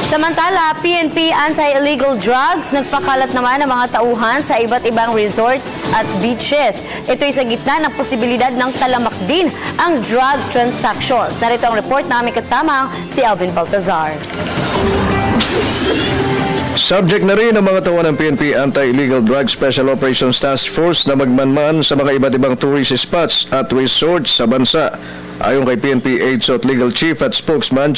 Samantala, PNP Anti-Illegal Drugs nagpakalat naman ng mga tauhan sa iba't ibang resorts at beaches. Ito'y sa gitna ng posibilidad ng talamak din ang drug transactions. Narito ang report namin kasama si Alvin Baltazar. Subject na rin ang mga tauhan ng PNP Anti-Illegal Drug Special Operations Task Force na magmanman sa mga iba't ibang tourist spots at resorts sa bansa. Ayon kay PNP AIDSOT Legal Chief at Spokesman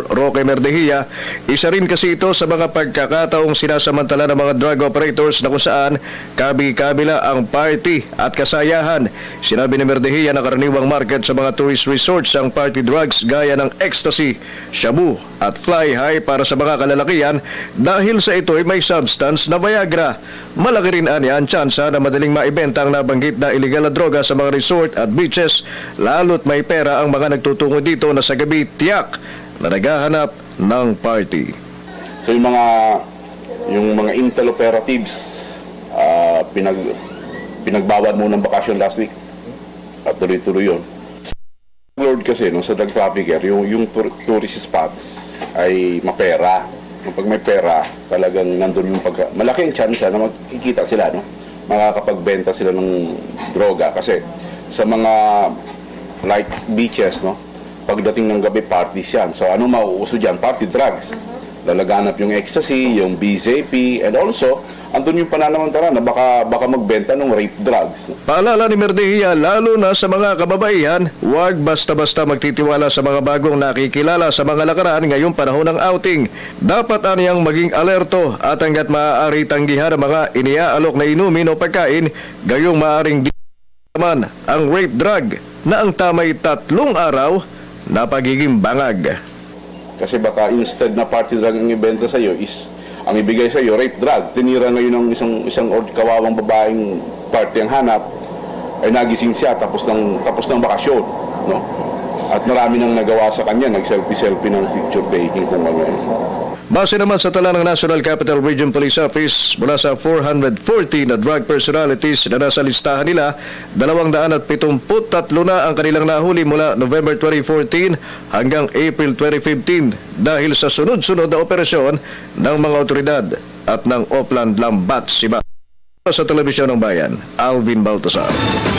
Roque Merdejia, isa rin kasi ito sa mga pagkakataong sinasamantala ng mga drug operators na kung saan kabi-kabila ang party at kasayahan. Sinabi ni Merdejia na karaniwang market sa mga tourist resorts ang party drugs gaya ng ecstasy, shabu at fly high para sa mga kalalakihan dahil sa ito'y may substance na Viagra. Malaki rin ang tsansa na madaling maibenta ang nabanggit na illegal na droga sa mga resort at beaches, lalo't may pera ang mga nagtutungo dito na sa gabi tiyak na naghahanap ng party. So yung mga intel operatives, pinagbawal mo ng bakasyon last week at tuloy-tuloy yun. Lord kasi sa drug trafficker, yung tourist spots ay mapera. Kapag may pera, talagang nandun yung malaki ang chance na makikita sila, no? Makakapagbenta sila ng droga kasi sa mga like beaches, no? Pagdating ng gabi, parties yan. So ano mauuso dyan? Party drugs. Lalaganap yung ecstasy, yung BZP, and also, andun yung pananamantala na baka magbenta ng rape drugs. Paalala ni Merdejia, lalo na sa mga kababaihan, huwag basta-basta magtitiwala sa mga bagong nakikilala sa mga lakaran ngayong panahon ng outing. Dapat aniyang maging alerto at hanggat maaari tanggihan ang mga iniaalok na inumin o pagkain, gayong maaaring di naman ang rape drug na ang tamay 3 araw na pagiging bangag. Kasi baka instead na party drug ang ibenta sa iyo is ang ibigay sa iyo rape drug. Tinira ngayon ng isang kawawang babaeng party ang hanap ay nagising siya tapos ng bakasyon, no? At marami nang nagawa sa kanya, nag-selfie ng picture taking kung ano. Base naman sa tala ng National Capital Region Police Office, mula sa 440 na drug personalities na nasa listahan nila, 273 na ang kanilang nahuli mula November 2014 hanggang April 2015 dahil sa sunod-sunod na operasyon ng mga otoridad at ng Opland Lambat Siba. Sa Telebisyon ng Bayan, Alvin Baltazar.